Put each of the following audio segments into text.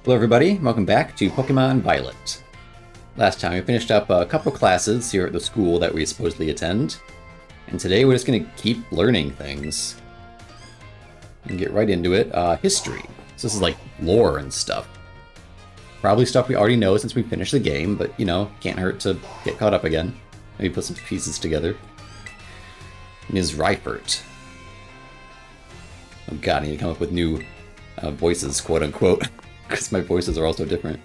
Hello everybody, welcome back to Pokemon Violet. Last time we finished up a couple classes here at the school that we supposedly attend, and today we're just going to keep learning things. And get right into it. History. So this is like lore and stuff. Probably stuff we already know since we finished the game, but you know, can't hurt to get caught up again. Maybe put some pieces together. Ms. Reifert. Oh god, I need to come up with new voices, quote unquote. Because my voices are also different.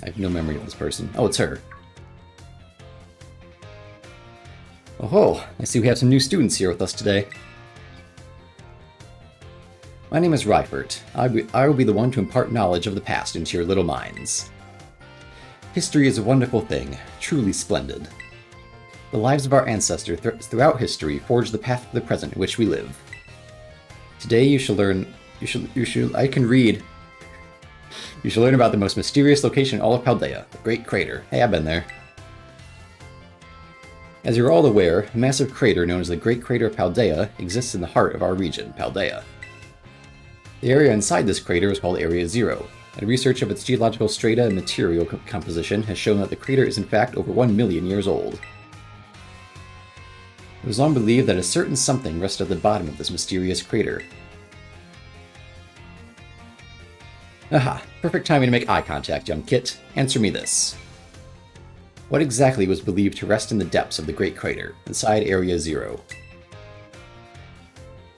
I have no memory of this person. Oh, it's her. Oh, I see we have some new students here with us today. My name is Reifert. I will be the one to impart knowledge of the past into your little minds. History is a wonderful thing, truly splendid. The lives of our ancestors throughout history forge the path to the present in which we live. Today you shall learn. I can read. You shall learn about the most mysterious location in all of Paldea, the Great Crater. Hey, I've been there. As you're all aware, a massive crater known as the Great Crater of Paldea exists in the heart of our region, Paldea. The area inside this crater is called Area Zero, and research of its geological strata and material composition has shown that the crater is in fact over 1 million years old. It was long believed that a certain something rested at the bottom of this mysterious crater. Aha, perfect timing to make eye contact, young Kit. Answer me this. What exactly was believed to rest in the depths of the Great Crater, inside Area Zero?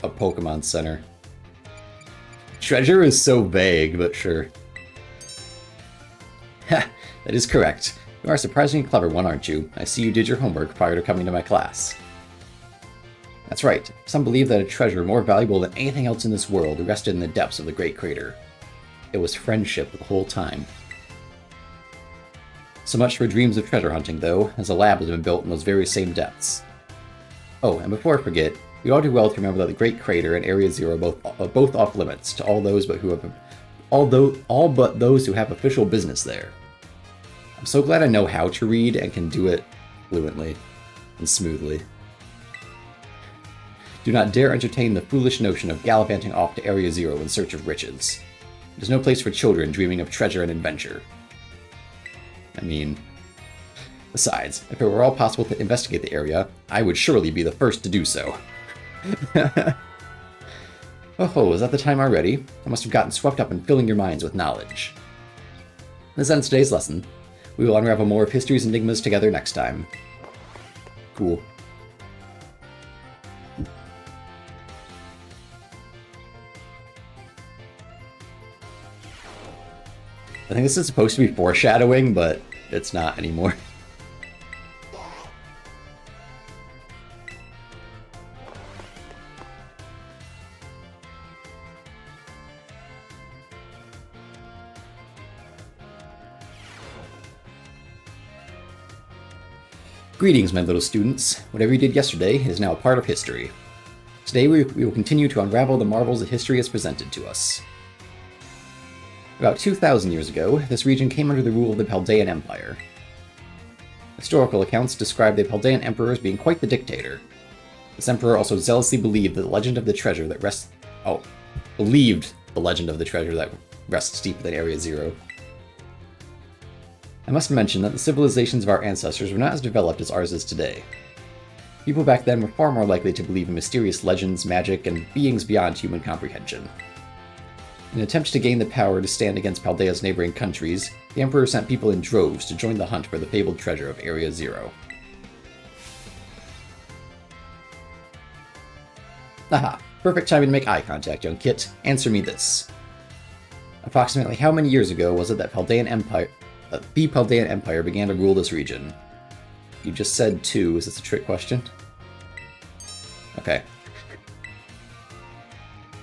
A Pokémon Center. Treasure is so vague, but sure. Ha, that is correct. You are a surprisingly clever one, aren't you? I see you did your homework prior to coming to my class. That's right. Some believe that a treasure more valuable than anything else in this world rested in the depths of the Great Crater. It was friendship the whole time. So much for dreams of treasure hunting, though, as a lab has been built in those very same depths. Oh, and before I forget, we all do well to remember that the Great Crater and Area Zero are both off limits to all those but all but those who have official business there. I'm so glad I know how to read and can do it fluently and smoothly. Do not dare entertain the foolish notion of gallivanting off to Area Zero in search of riches. It is no place for children dreaming of treasure and adventure. I mean, besides, if it were all possible to investigate the area, I would surely be the first to do so. Oh, is that the time already? I must have gotten swept up in filling your minds with knowledge. This ends today's lesson. We will unravel more of history's enigmas together next time. Cool. I think this is supposed to be foreshadowing, but it's not anymore. Greetings, my little students. Whatever you did yesterday is now a part of history. Today we will continue to unravel the marvels that history has presented to us. About 2,000 years ago, this region came under the rule of the Paldean Empire. Historical accounts describe the Paldean Emperor as being quite the dictator. This emperor also zealously believed the legend of the treasure that rests... believed the legend of the treasure that rests deep within Area Zero. I must mention that the civilizations of our ancestors were not as developed as ours is today. People back then were far more likely to believe in mysterious legends, magic, and beings beyond human comprehension. In an attempt to gain the power to stand against Paldea's neighboring countries, the Emperor sent people in droves to join the hunt for the fabled treasure of Area Zero. Aha! Perfect timing to make eye contact, young Kit. Answer me this. Approximately how many years ago was it that the Paldean Empire began to rule this region? You just said 2. Is this a trick question? Okay.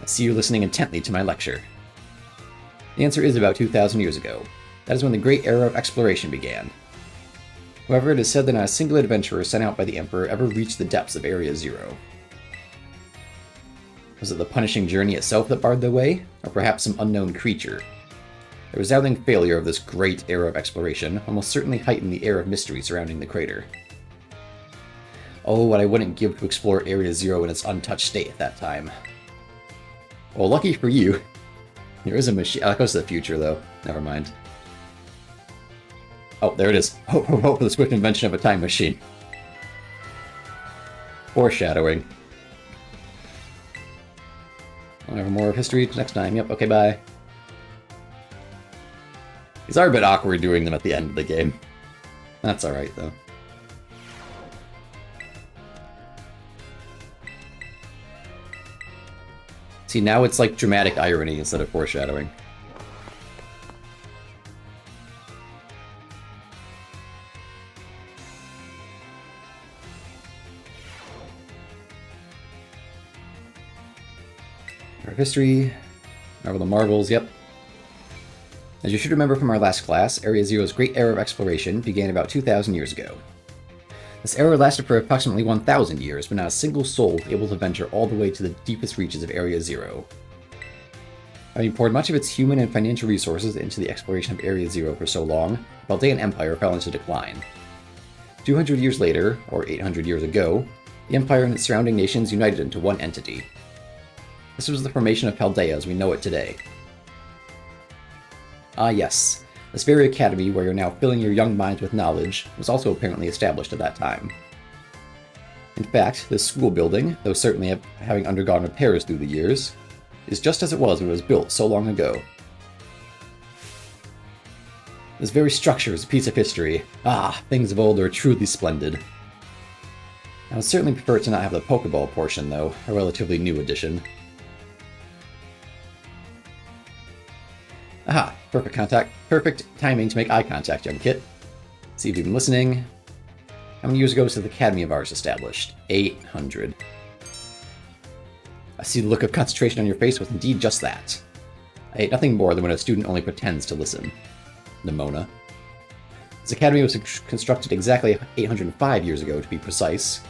I see you listening intently to my lecture. The answer is about 2,000 years ago. That is when the great era of exploration began. However, it is said that not a single adventurer sent out by the Emperor ever reached the depths of Area Zero. Was it the punishing journey itself that barred the way, or perhaps some unknown creature? The resounding failure of this great era of exploration almost certainly heightened the air of mystery surrounding the crater. Oh, what I wouldn't give to explore Area Zero in its untouched state at that time. Well, lucky for you, there is a machine. Oh, that goes to the future, though. Never mind. Oh, there it is. Hope for the swift invention of a time machine. Foreshadowing. I'll have more of history next time. Yep, okay, bye. These are a bit awkward doing them at the end of the game. That's alright, though. See, now it's like dramatic irony instead of foreshadowing. Our history, Marvel the Marvels, yep. As you should remember from our last class, Area Zero's great era of exploration began about 2,000 years ago. This era lasted for approximately 1,000 years, but not a single soul was able to venture all the way to the deepest reaches of Area Zero. Having poured much of its human and financial resources into the exploration of Area Zero for so long, the Paldean Empire fell into decline. 200 years later, or 800 years ago, the Empire and its surrounding nations united into one entity. This was the formation of Paldea as we know it today. Ah yes, this very academy where you're now filling your young minds with knowledge was also apparently established at that time. In fact, this school building, though certainly having undergone repairs through the years, is just as it was when it was built so long ago. This very structure is a piece of history. Ah, things of old are truly splendid. I would certainly prefer to not have the Pokeball portion though, a relatively new addition. Aha! Perfect timing to make eye contact, young kit. See if you've been listening. How many years ago was the academy of ours established? 800. I see the look of concentration on your face was indeed just that. I hate nothing more than when a student only pretends to listen. Nimona. This academy was constructed exactly 805 years ago, to be precise.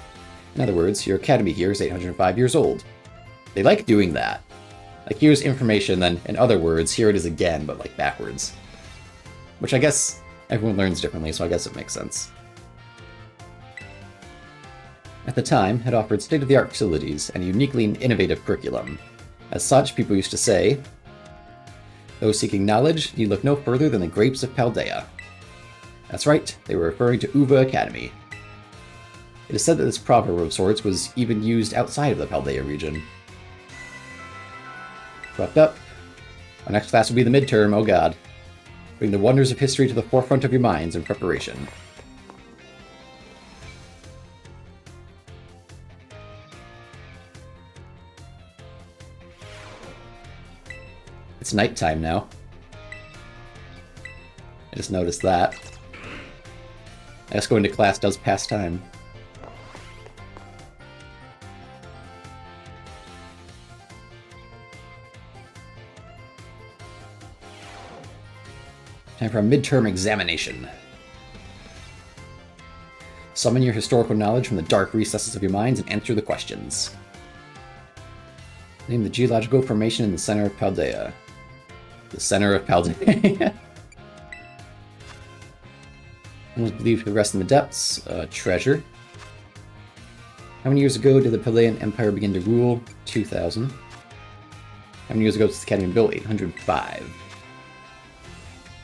In other words, your academy here is 805 years old. They like doing that. Like, here's information, then, in other words, here it is again, but, like, backwards. Which I guess everyone learns differently, so I guess it makes sense. At the time, it offered state-of-the-art facilities and a uniquely innovative curriculum. As such, people used to say, those seeking knowledge need look no further than the grapes of Paldea. That's right, they were referring to Uva Academy. It is said that this proverb of sorts was even used outside of the Paldea region. Wrapped up. Our next class will be the midterm, oh god. Bring the wonders of history to the forefront of your minds in preparation. It's nighttime now. I just noticed that. I guess going to class does pass time. Time for a midterm examination. Summon your historical knowledge from the dark recesses of your minds and answer the questions. Name the geological formation in the center of Paldea. The center of Paldea. One was believed to rest in the depths. Treasure. How many years ago did the Paldean Empire begin to rule? 2,000. How many years ago was the academy built? 805.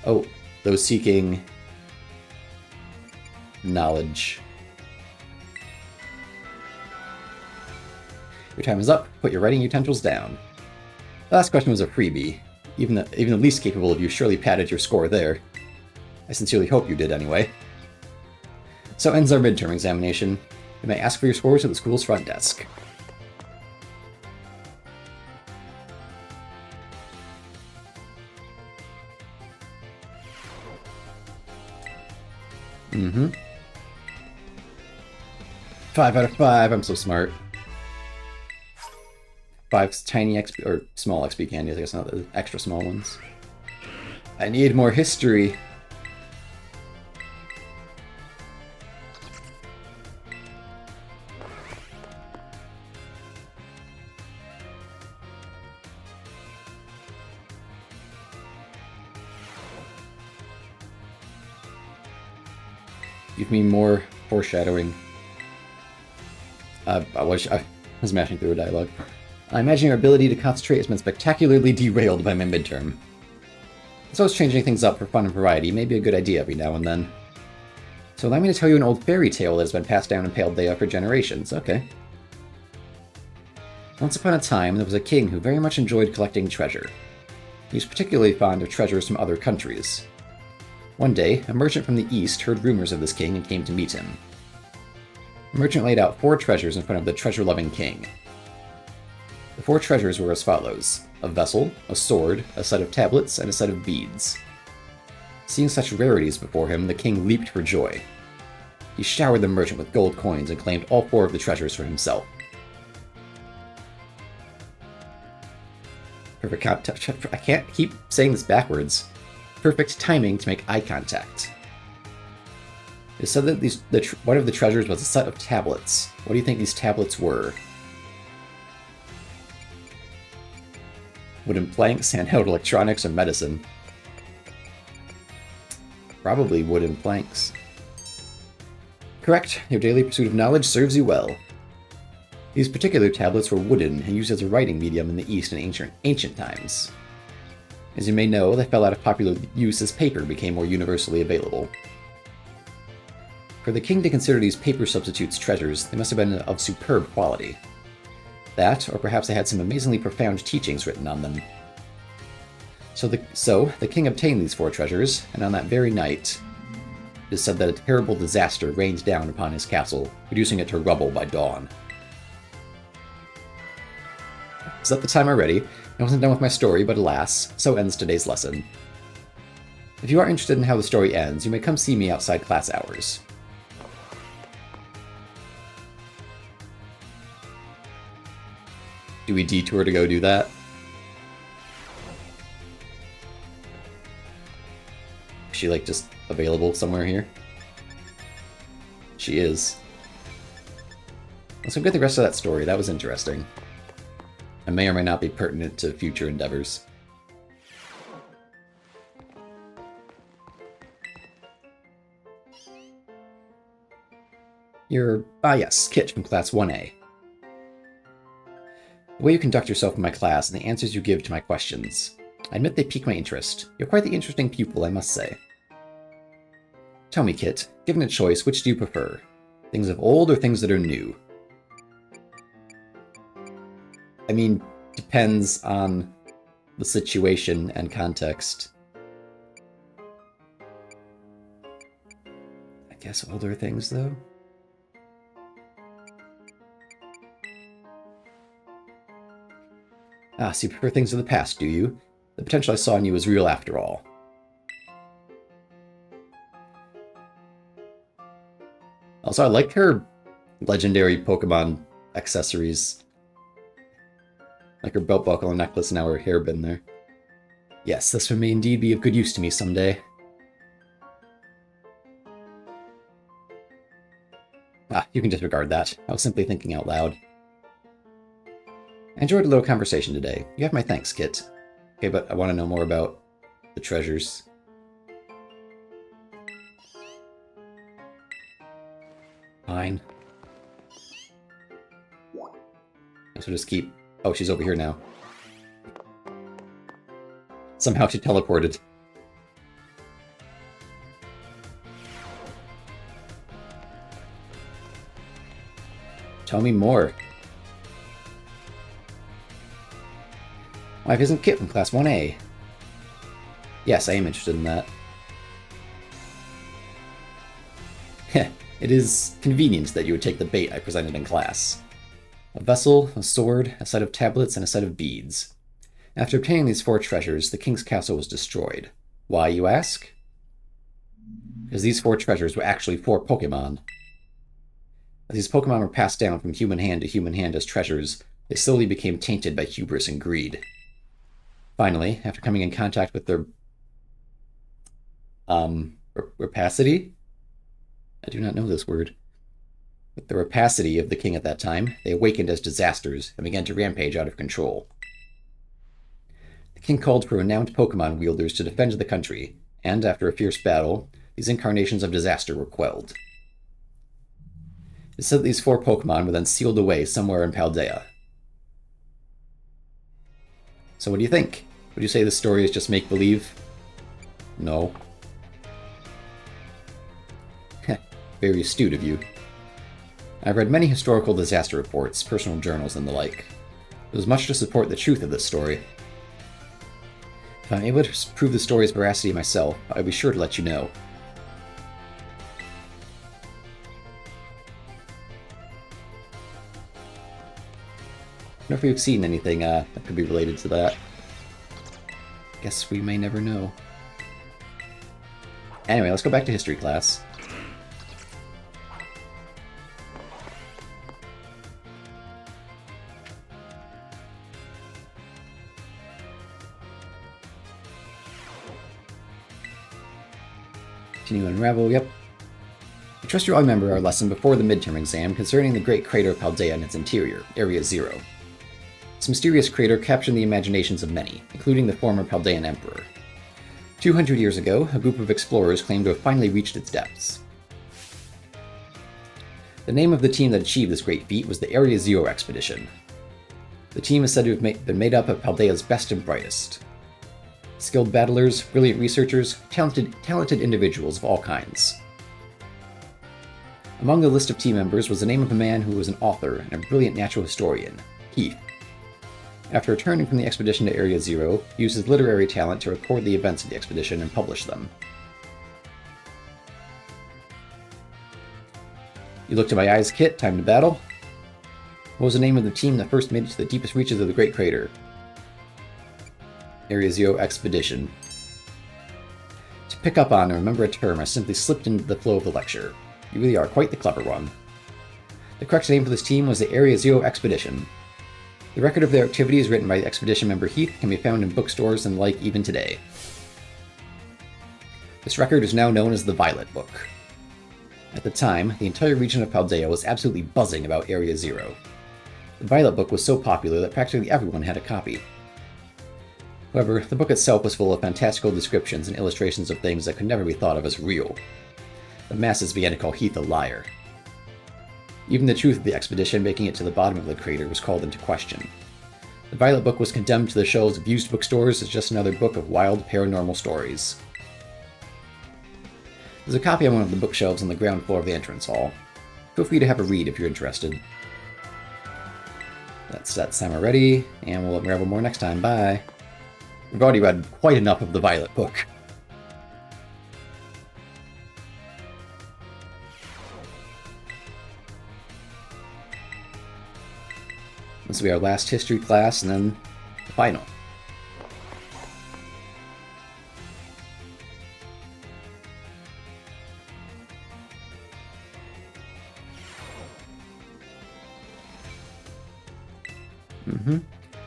Oh, those seeking knowledge. Your time is up. Put your writing utensils down. The last question was a freebie. Even the least capable of you surely padded your score there. I sincerely hope you did anyway. So ends our midterm examination. You may ask for your scores at the school's front desk. Mm-hmm. 5 out of 5, I'm so smart. 5 tiny XP, or small XP candies, I guess, not the extra small ones. I need more history. Give me more foreshadowing. I was mashing through a dialogue. I imagine your ability to concentrate has been spectacularly derailed by my midterm. So changing things up for fun and variety may be a good idea every now and then. So allow me to tell you an old fairy tale that has been passed down in Paldea for generations. Okay. Once upon a time, there was a king who very much enjoyed collecting treasure. He was particularly fond of treasures from other countries. One day, a merchant from the east heard rumors of this king and came to meet him. The merchant laid out 4 treasures in front of the treasure-loving king. The 4 treasures were as follows: a vessel, a sword, a set of tablets, and a set of beads. Seeing such rarities before him, the king leaped for joy. He showered the merchant with gold coins and claimed all 4 of the treasures for himself. Perfect I can't keep saying this backwards. Perfect timing to make eye contact. It said that one of the treasures was a set of tablets. What do you think these tablets were? Wooden planks, handheld electronics, or medicine? Probably wooden planks. Correct. Your daily pursuit of knowledge serves you well. These particular tablets were wooden and used as a writing medium in the East in ancient times. As you may know, they fell out of popular use as paper became more universally available. For the king to consider these paper substitutes treasures, they must have been of superb quality. That, or perhaps they had some amazingly profound teachings written on them. So the king obtained these 4 treasures, and on that very night, it is said that a terrible disaster rained down upon his castle, reducing it to rubble by dawn. Is that the time already? I wasn't done with my story, but alas, so ends today's lesson. If you are interested in how the story ends, you may come see me outside class hours. Do we detour to go do that? Is she, like, just available somewhere here? She is. Let's go get the rest of that story. That was interesting. It may or may not be pertinent to future endeavors. Yes, Kit from Class 1A. The way you conduct yourself in my class and the answers you give to my questions. I admit they pique my interest. You're quite the interesting pupil, I must say. Tell me, Kit, given a choice, which do you prefer? Things of old or things that are new? I mean, depends on the situation and context. I guess older things, though? Ah, so you prefer things of the past, do you? The potential I saw in you was real after all. Also, I like her legendary Pokémon accessories. Like her belt buckle and necklace, and now her hairband there. Yes, this may indeed be of good use to me someday. Ah, you can disregard that. I was simply thinking out loud. I enjoyed a little conversation today. You have my thanks, Kit. Okay, but I want to know more about the treasures. Fine. I should just keep... Oh, she's over here now. Somehow she teleported. Tell me more. Wife isn't Kit from Class 1A. Yes, I am interested in that. Heh, it is convenient that you would take the bait I presented in class. A vessel, a sword, a set of tablets, and a set of beads. After obtaining these 4 treasures, the king's castle was destroyed. Why, you ask? Because these 4 treasures were actually 4 Pokémon. As these Pokémon were passed down from human hand to human hand as treasures, they slowly became tainted by hubris and greed. Finally, after coming in contact with their rapacity? I do not know this word. With the rapacity of the king at that time, they awakened as disasters and began to rampage out of control. The king called for renowned Pokémon wielders to defend the country, and after a fierce battle, these incarnations of disaster were quelled. It said that these 4 Pokémon were then sealed away somewhere in Paldea. So what do you think? Would you say this story is just make-believe? No. Very astute of you. I've read many historical disaster reports, personal journals, and the like. There's much to support the truth of this story. If I'm able to prove the story's veracity myself, I'll be sure to let you know. I wonder if we've seen anything that could be related to that. Guess we may never know. Anyway, let's go back to history class. Continue to unravel, yep. I trust you all remember our lesson before the midterm exam concerning the great crater of Paldea and its interior, Area Zero. This mysterious crater captured the imaginations of many, including the former Paldean emperor. 200 years ago, a group of explorers claimed to have finally reached its depths. The name of the team that achieved this great feat was the Area Zero Expedition. The team is said to have been made up of Paldea's best and brightest. Skilled battlers, brilliant researchers, talented individuals of all kinds. Among the list of team members was the name of a man who was an author and a brilliant natural historian, Heath. After returning from the expedition to Area Zero, he used his literary talent to record the events of the expedition and publish them. You look to my eyes, Kit. Time to battle. What was the name of the team that first made it to the deepest reaches of the Great Crater? Area Zero Expedition. To pick up on and remember a term, I simply slipped into the flow of the lecture. You really are quite the clever one. The correct name for this team was the Area Zero Expedition. The record of their activities written by expedition member Heath can be found in bookstores and the like even today. This record is now known as the Violet Book. At the time, the entire region of Paldea was absolutely buzzing about Area Zero. The Violet Book was so popular that practically everyone had a copy. However, the book itself was full of fantastical descriptions and illustrations of things that could never be thought of as real. The masses began to call Heath a liar. Even the truth of the expedition making it to the bottom of the crater was called into question. The Violet Book was condemned to the shelves of used bookstores as just another book of wild paranormal stories. There's a copy on one of the bookshelves on the ground floor of the entrance hall. Feel free to have a read if you're interested. That's that time already, and we'll unravel more next time. Bye! We've already read quite enough of the Violet Book. This will be our last history class, and then the final.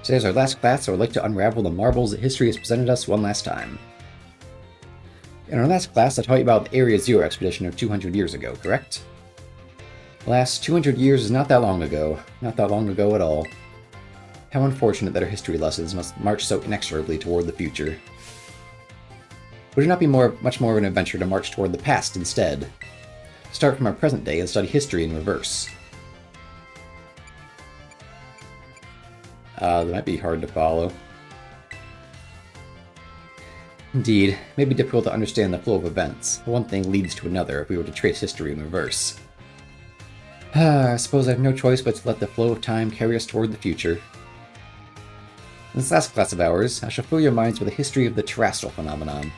Today's our last class, so I'd like to unravel the marvels that history has presented us one last time. In our last class, I taught you about the Area Zero expedition of 200 years ago, correct? The last 200 years is not that long ago. Not that long ago at all. How unfortunate that our history lessons must march so inexorably toward the future. Would it not be much more of an adventure to march toward the past instead? To start from our present day and study history in reverse. That might be hard to follow. Indeed, it may be difficult to understand the flow of events. One thing leads to another if we were to trace history in reverse. I suppose I have no choice but to let the flow of time carry us toward the future. In this last class of ours, I shall fill your minds with a history of the terrestrial phenomenon.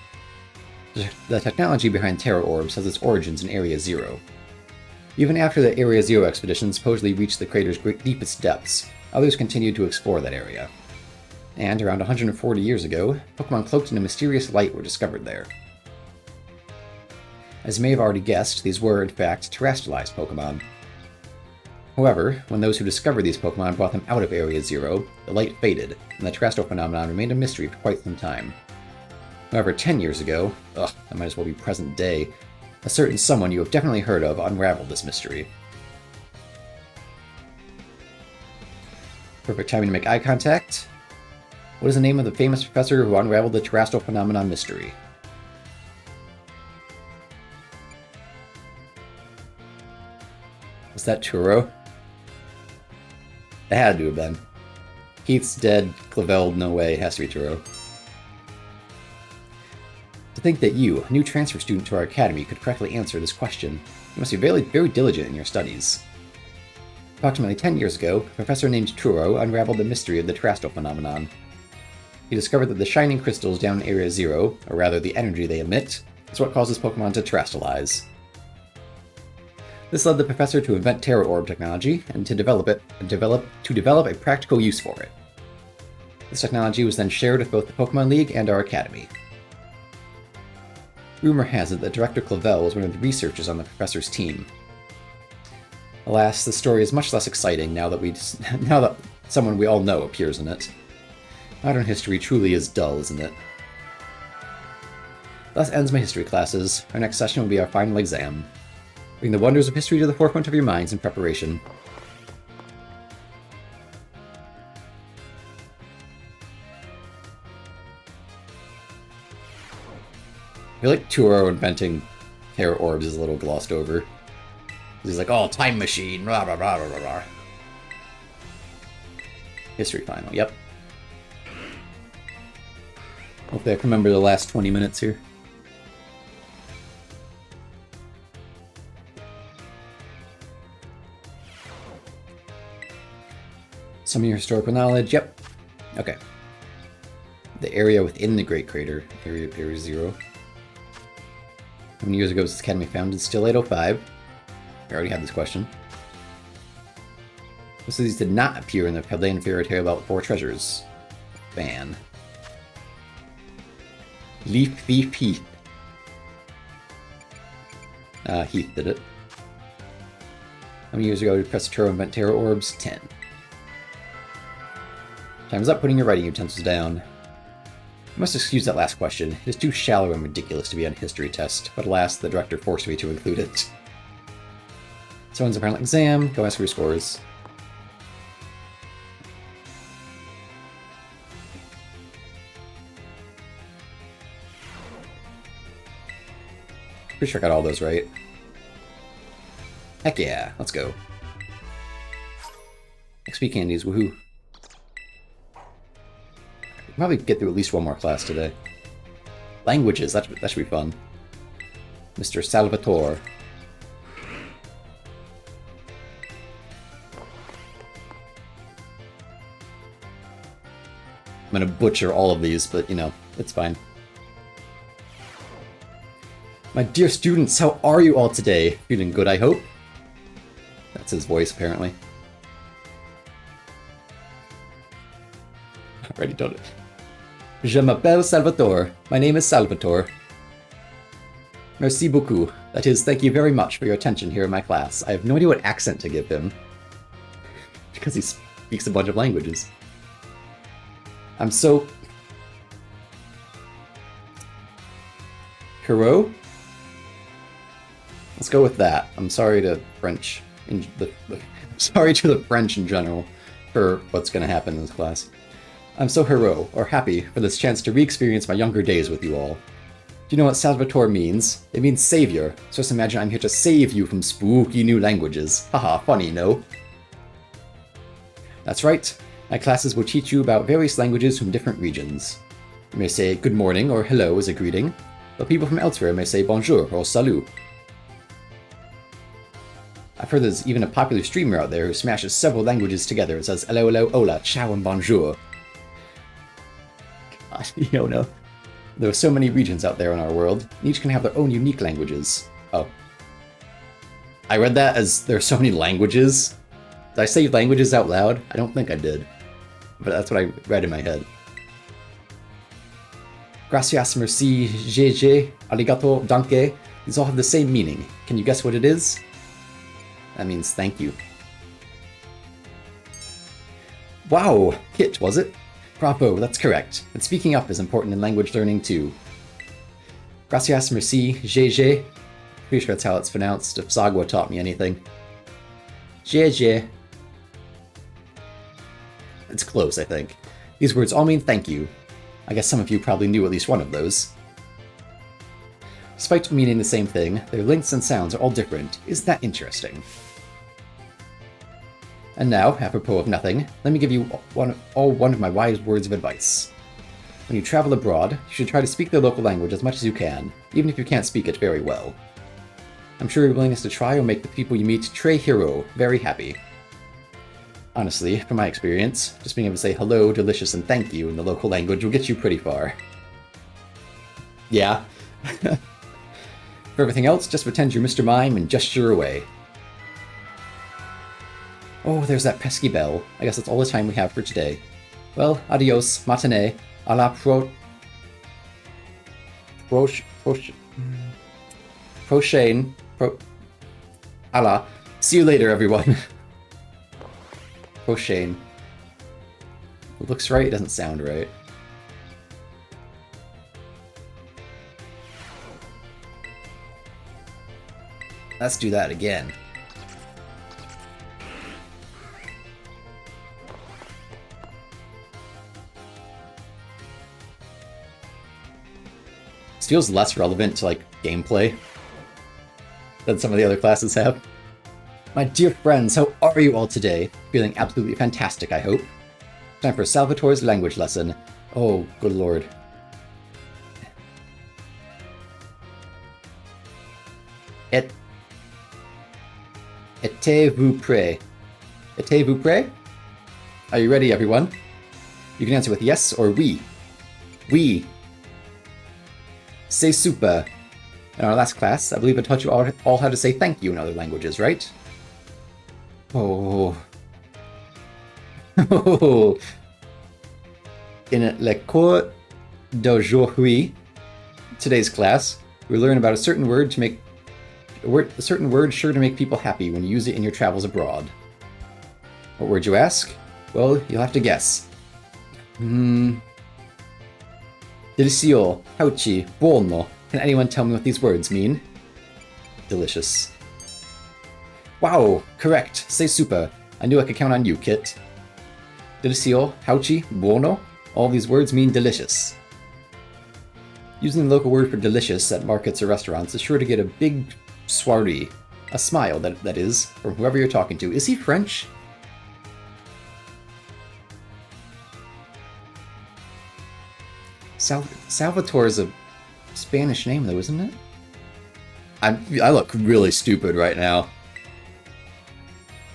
The technology behind terror orbs has its origins in Area Zero. Even after the Area Zero expedition supposedly reached the crater's deepest depths, others continued to explore that area. And around 140 years ago, Pokémon cloaked in a mysterious light were discovered there. As you may have already guessed, these were, in fact, terrestrialized Pokémon. However, when those who discovered these Pokémon brought them out of Area Zero, the light faded, and the terrestrial phenomenon remained a mystery for quite some time. However, 10 years ago, that might as well be present day, a certain someone you have definitely heard of unraveled this mystery. Perfect timing to make eye contact. What is the name of the famous professor who unraveled the terrestrial phenomenon mystery? Was that Turo? It had to have been. Heath's dead. Clavel, no way. Has to be Turo. To think that you, a new transfer student to our academy, could correctly answer this question. You must be very, very diligent in your studies. Approximately 10 years ago, a professor named Truro unraveled the mystery of the terrestrial phenomenon. He discovered that the shining crystals down in Area Zero, or rather the energy they emit, is what causes Pokémon to terrestrialize. This led the professor to invent Terra Orb technology and to develop a practical use for it. This technology was then shared with both the Pokémon League and our academy. Rumor has it that Director Clavel was one of the researchers on the professor's team. Alas, the story is much less exciting now that someone we all know appears in it. Modern history truly is dull, isn't it? Thus ends my history classes. Our next session will be our final exam. Bring the wonders of history to the forefront of your minds in preparation. I feel like Turo inventing Terra Orbs is a little glossed over. He's like, oh, time machine, blah, blah, blah, blah, blah. History final, yep. Hopefully I can remember the last 20 minutes here. Some of your historical knowledge, yep. Okay. The area within the Great Crater, Area Zero. How many years ago was this academy founded? Still 805. I already had this question. Most of these did not appear in the Paldean Fairy Tale about 4 treasures. Ban. Leaf Thief Heath. Heath did it. How many years ago did Professor Turo invent Terra Orbs? 10. Time's up putting your writing utensils down. You must excuse that last question. It is too shallow and ridiculous to be on a history test, but alas, the director forced me to include it. So ends the final exam. Go ask for your scores. Pretty sure I got all those right. Heck yeah, let's go. XP candies, woohoo. We'll probably get through at least one more class today. Languages, that should be fun. Mr. Salvatore. I'm gonna butcher all of these, but you know, it's fine. My dear students, how are you all today? Feeling good, I hope? That's his voice, apparently. Already done it. Je m'appelle Salvatore. My name is Salvatore. Merci beaucoup. That is, thank you very much for your attention here in my class. I have no idea what accent to give him. Because he speaks a bunch of languages. I'm so... Hero? Let's go with that. I'm sorry to French. Sorry to the French in general for what's going to happen in this class. I'm so hero, or happy, for this chance to re-experience my younger days with you all. Do you know what Salvatore means? It means savior, so just imagine I'm here to save you from spooky new languages. Haha, funny, no? That's right. My classes will teach you about various languages from different regions. You may say good morning or hello as a greeting, but people from elsewhere may say bonjour or salut. I've heard there's even a popular streamer out there who smashes several languages together and says hello, hello, hola, ciao, and bonjour. God, you don't know. There are so many regions out there in our world, and each can have their own unique languages. Oh. I read that as there are so many languages. Did I say languages out loud? I don't think I did. But that's what I read in my head. Gracias, merci, GG, arigato, danke. These all have the same meaning. Can you guess what it is? That means thank you. Wow! Kit, was it? Bravo, that's correct. And speaking up is important in language learning too. Gracias, merci, GG. Pretty sure that's how it's pronounced if Sagwa taught me anything. GG. It's close, I think. These words all mean thank you. I guess some of you probably knew at least one of those. Despite meaning the same thing, their lengths and sounds are all different. Isn't that interesting? And now, apropos of nothing, let me give you one of my wise words of advice. When you travel abroad, you should try to speak the local language as much as you can, even if you can't speak it very well. I'm sure your willingness to try will make the people you meet Tre Hero very happy. Honestly, from my experience, just being able to say hello, delicious, and thank you in the local language will get you pretty far. Yeah. For everything else, just pretend you're Mr. Mime and gesture away. Oh, there's that pesky bell. I guess that's all the time we have for today. Well, adios, matinee, a la prochaine. Allah. See you later, everyone. Prochaine. It looks right, it doesn't sound right. Let's do that again. This feels less relevant to, like, gameplay than some of the other classes have. My dear friends, how are you all today? Feeling absolutely fantastic, I hope. Time for Salvatore's language lesson. Oh, good lord. Êtes-vous prêt? Êtes-vous prêt? Are you ready, everyone? You can answer with yes or oui. Oui. C'est super. In our last class, I believe I taught you all how to say thank you in other languages, right? Oh. In le cours d'aujourd'hui, today's class, we learn about a certain word sure to make people happy when you use it in your travels abroad. What word, you ask? Well, you'll have to guess. Delicioso, hauchi, buono. Can anyone tell me what these words mean? Delicious. Wow, correct. C'est super. I knew I could count on you, Kit. Delicioso, hauchi, buono. All these words mean delicious. Using the local word for delicious at markets or restaurants is sure to get a big soiree. A smile, that is, from whoever you're talking to. Is he French? Salvatore is a Spanish name, though, isn't it? I look really stupid right now.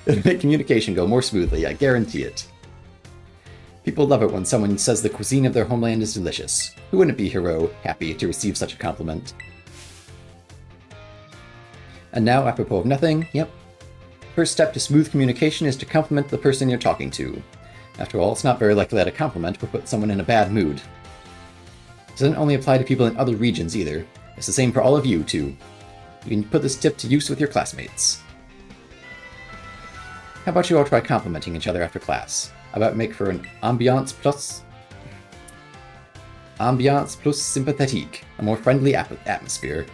It'll make communication go more smoothly, I guarantee it. People love it when someone says the cuisine of their homeland is delicious. Who wouldn't be happy to receive such a compliment? And now, apropos of nothing, yep. First step to smooth communication is to compliment the person you're talking to. After all, it's not very likely that a compliment will put someone in a bad mood. It doesn't only apply to people in other regions either. It's the same for all of you, too. You can put this tip to use with your classmates. How about you all try complimenting each other after class? How about make for an ambiance plus sympathetique, a more friendly atmosphere.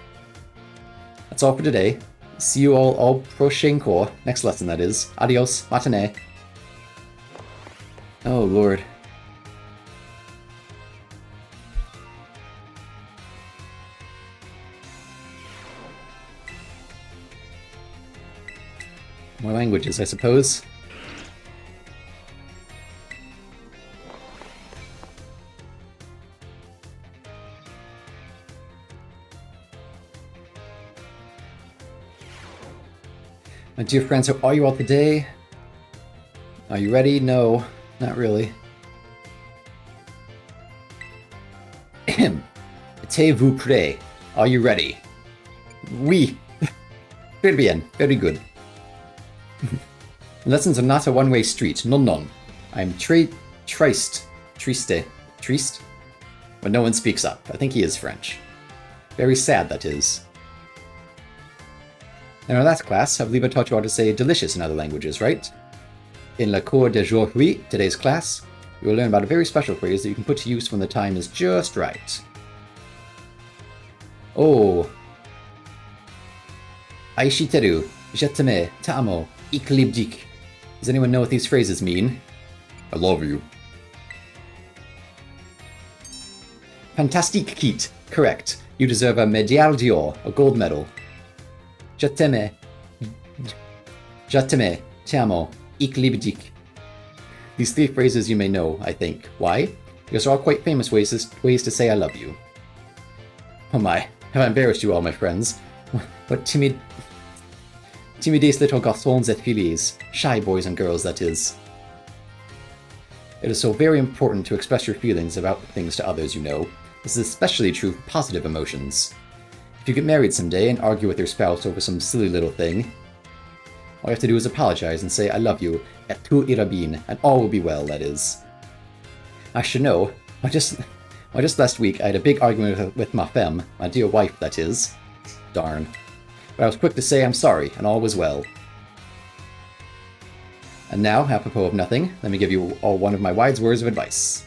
That's all for today. See you all au prochain cours, next lesson that is. Adios, matinee. Oh lord. More languages, I suppose. My dear friends, how are you all today? Are you ready? No, not really. Êtes-vous prêt? Are you ready? Oui. Très bien. Very good. Lessons are not a one-way street. Non. I'm triste. When no one speaks up. I think he is French. Very sad, that is. In our last class, I believe I taught you how to say delicious in other languages, right? In le cours d'aujourd'hui, today's class, you will learn about a very special phrase that you can put to use when the time is just right. Oh. Aishiteru, je t'aime, t'amo, équilibrique. Does anyone know what these phrases mean? I love you. Fantastique, Kit. Correct. You deserve a médaille d'or, a gold medal. Je t'aime, t'amo, Ich liebe dich. These 3 phrases you may know, I think. Why? Because they're all quite famous ways to say I love you. Oh my, have I embarrassed you all, my friends? What timides little garçons et filles, shy boys and girls, that is. It is so very important to express your feelings about things to others, you know. This is especially true for positive emotions. If you get married someday and argue with your spouse over some silly little thing, all you have to do is apologize and say I love you, et tout ira bien, and all will be well, that is. I should know, just last week I had a big argument with ma femme, my dear wife, that is. Darn. But I was quick to say I'm sorry, and all was well. And now, apropos of nothing, let me give you all one of my wise words of advice.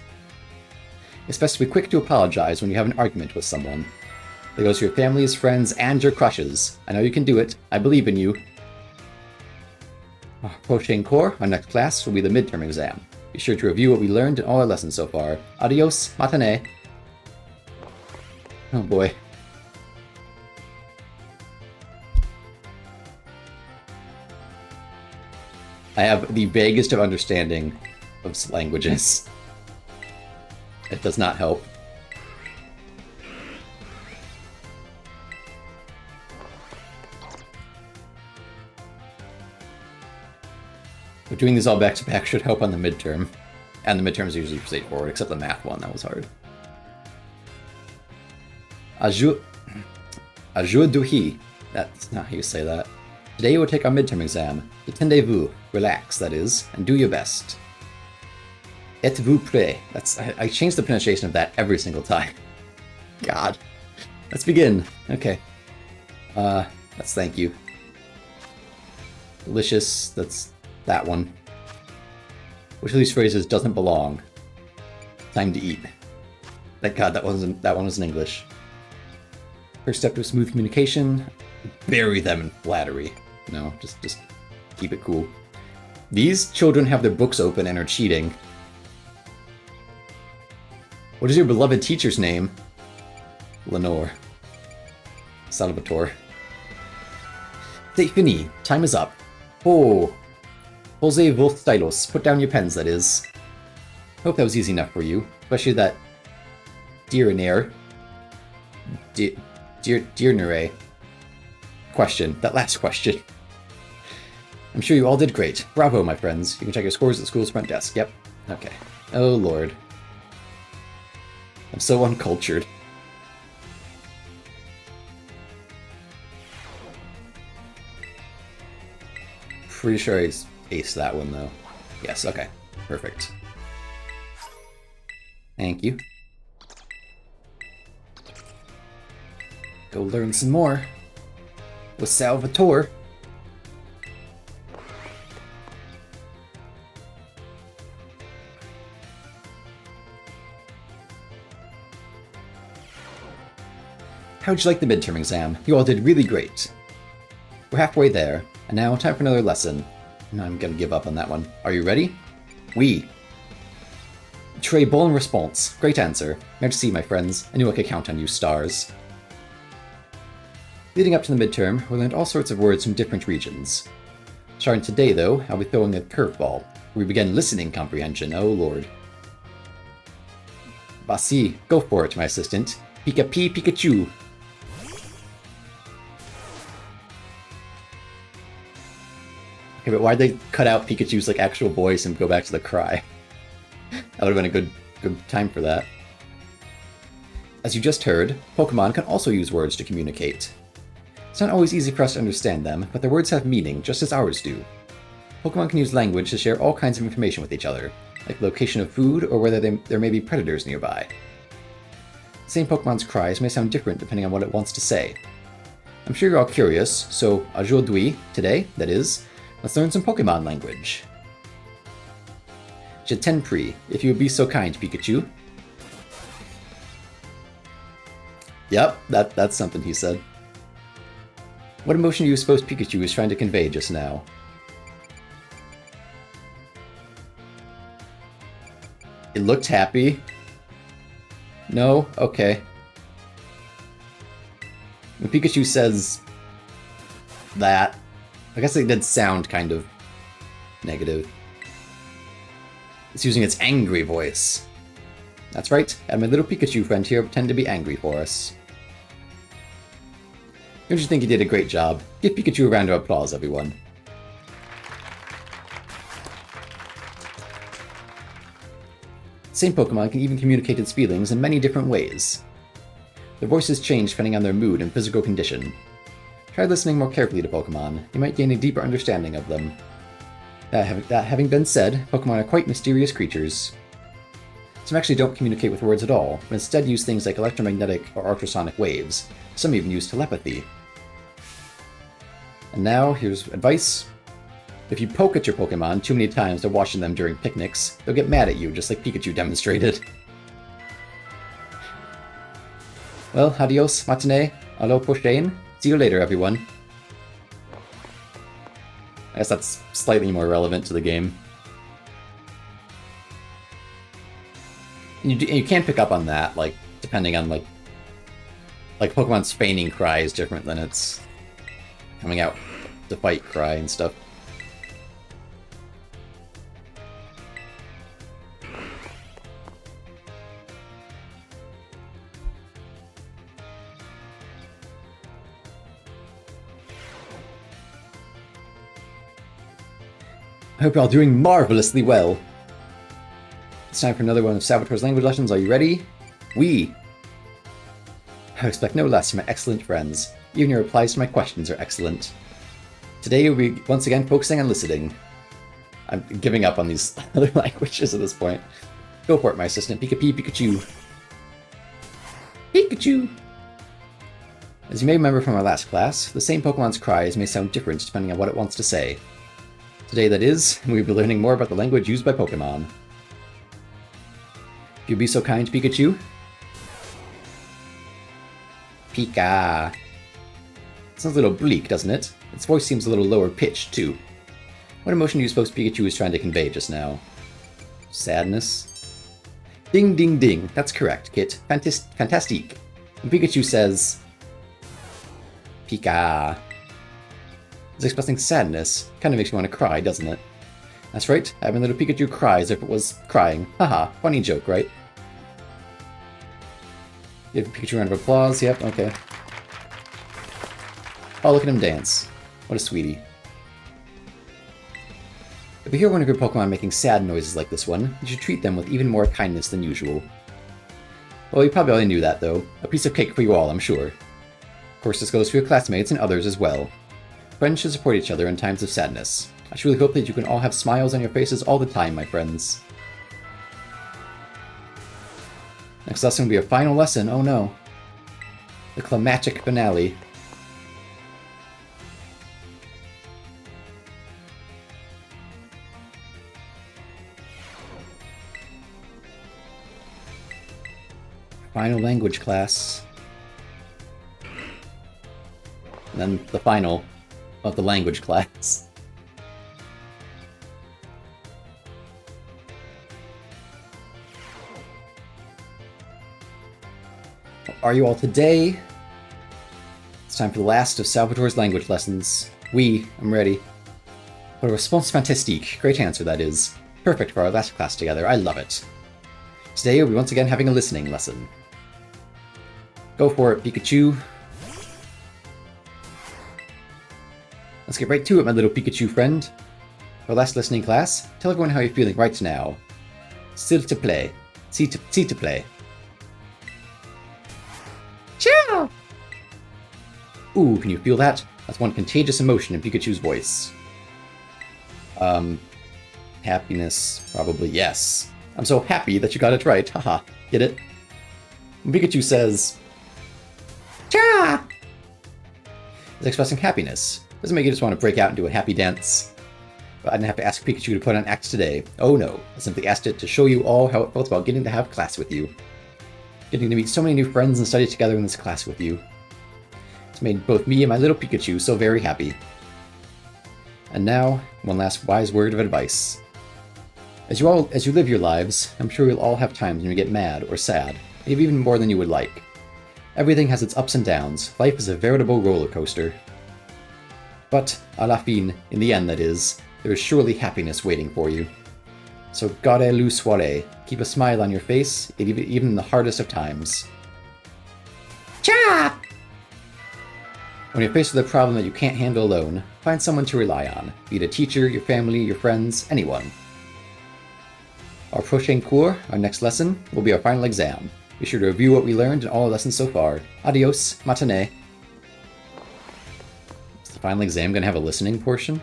It's best to be quick to apologize when you have an argument with someone. That goes to your families, friends, and your crushes. I know you can do it. I believe in you. Prochain cours, our next class, will be the midterm exam. Be sure to review what we learned in all our lessons so far. Adios, matinee. Oh boy. I have the vaguest of understanding of languages. It does not help. But doing these all back to back should help on the midterm. And the midterms are usually straightforward, except the math one, that was hard. Aujourd'hui. That's not how you say that. Today you will take our midterm exam. Détendez-vous. Relax, that is, and do your best. Êtes-vous prêt? I change the pronunciation of that every single time. God. Let's begin. Okay. That's thank you. Delicious, that's that one. Which of these phrases doesn't belong? Time to eat. Thank God that one was in English. First step to smooth communication, bury them in flattery. No, just keep it cool. These children have their books open and are cheating. What is your beloved teacher's name? Lenore. Salvatore. C'est fini. Time is up. Oh. Posez vos stylos. Put down your pens, that is. Hope that was easy enough for you. Especially that dernier. Dernier. Question. That last question. I'm sure you all did great. Bravo, my friends. You can check your scores at the school's front desk. Yep. Okay. Oh, Lord. I'm so uncultured. Pretty sure I aced that one, though. Yes, okay. Perfect. Thank you. Go learn some more. With Salvatore. How'd you like the midterm exam? You all did really great. We're halfway there, and now time for another lesson. No, I'm gonna give up on that one. Are you ready? Oui. Très bonne réponse. Great answer. Merci, my friends. I knew I could count on you, stars. Leading up to the midterm, we learned all sorts of words from different regions. Starting today, though, I'll be throwing a curveball. We begin listening comprehension, oh lord. Basi, go for it, my assistant. Pika-pee, Pikachu. Okay, but why'd they cut out Pikachu's like actual voice and go back to the cry? That would have been a good time for that. As you just heard, Pokémon can also use words to communicate. It's not always easy for us to understand them, but their words have meaning, just as ours do. Pokémon can use language to share all kinds of information with each other, like the location of food or whether there may be predators nearby. The same Pokémon's cries may sound different depending on what it wants to say. I'm sure you're all curious, so aujourd'hui, today, that is, let's learn some Pokémon language. Je t'en prie, if you would be so kind, Pikachu. Yep, that's something he said. What emotion do you suppose Pikachu was trying to convey just now? It looked happy. No? Okay. When Pikachu says that, I guess it did sound kind of Negative. It's using its angry voice. That's right, I had my little Pikachu friend here pretend to be angry for us. Don't you think you did a great job? Give Pikachu a round of applause, everyone. Same Pokemon can even communicate its feelings in many different ways. Their voices change depending on their mood and physical condition. Try listening more carefully to Pokemon. You might gain a deeper understanding of them. That having been said, Pokemon are quite mysterious creatures. Some actually don't communicate with words at all, but instead use things like electromagnetic or ultrasonic waves. Some even use telepathy. And now, here's advice. If you poke at your Pokemon too many times while watching them during picnics, they'll get mad at you, just like Pikachu demonstrated. Well, adios, matinee. Alo prochaine. See you later, everyone. I guess that's slightly more relevant to the game. And you can pick up on that, like, depending on, like Pokemon's feigning cry is different than its coming out to fight cry and stuff. I hope you're all doing marvelously well. It's time for another one of Salvatore's language lessons. Are you ready? Oui! I expect no less from my excellent friends. Even your replies to my questions are excellent. Today we'll be once again focusing on listening. I'm giving up on these other languages at this point. Go for it, my assistant. Pikachu. Pikachu! As you may remember from our last class, the same Pokemon's cries may sound different depending on what it wants to say. Today, that is, we'll be learning more about the language used by Pokemon. If you'd be so kind, Pikachu. Pika. Sounds a little bleak, doesn't it? Its voice seems a little lower pitched, too. What emotion do you suppose Pikachu was trying to convey just now? Sadness? Ding ding ding, that's correct, Kit. Fantastique. When Pikachu says... Pika... It's expressing sadness. Kind of makes me want to cry, doesn't it? That's right, having little Pikachu cry as if it was crying. Haha, funny joke, right? Give Pikachu a round of applause, yep, okay. Oh, look at him dance. What a sweetie. If you hear one of your Pokemon making sad noises like this one, you should treat them with even more kindness than usual. Well, you probably already knew that, though. A piece of cake for you all, I'm sure. Of course, this goes for your classmates and others as well. Friends should support each other in times of sadness. I truly hope that you can all have smiles on your faces all the time, my friends. Next lesson will be our final lesson, oh no. The climactic finale. Final language class. And then the final of the language class. Are you all today? It's time for the last of Salvatore's language lessons. Oui, I'm ready. What a response fantastique. Great answer, that is. Perfect for our last class together. I love it. Today we'll be once again having a listening lesson. Go for it, Pikachu. Let's get right to it, my little Pikachu friend. For our last listening class, tell everyone how you're feeling right now. S'il te plaît. S'il te plaît. Ciao! Ooh, can you feel that? That's one contagious emotion in Pikachu's voice. Happiness, probably, yes. I'm so happy that you got it right, haha, get it? When Pikachu says, Cha! It's expressing happiness. Doesn't make you just want to break out and do a happy dance. But I didn't have to ask Pikachu to put on acts today. Oh no, I simply asked it to show you all how it felt about getting to have class with you. Getting to meet so many new friends and study together in this class with you. It's made both me and my little Pikachu so very happy. And now, one last wise word of advice. As you live your lives, I'm sure you'll all have times when you get mad or sad, maybe even more than you would like. Everything has its ups and downs. Life is a veritable roller coaster. But, à la fin, in the end that is, there is surely happiness waiting for you. So gare lu soiree. Keep a smile on your face, even in the hardest of times. Cha! When you're faced with a problem that you can't handle alone, find someone to rely on, be it a teacher, your family, your friends, anyone. Our prochain cours, our next lesson, will be our final exam. Be sure to review what we learned in all our lessons so far. Adios, matinee. Is the final exam going to have a listening portion?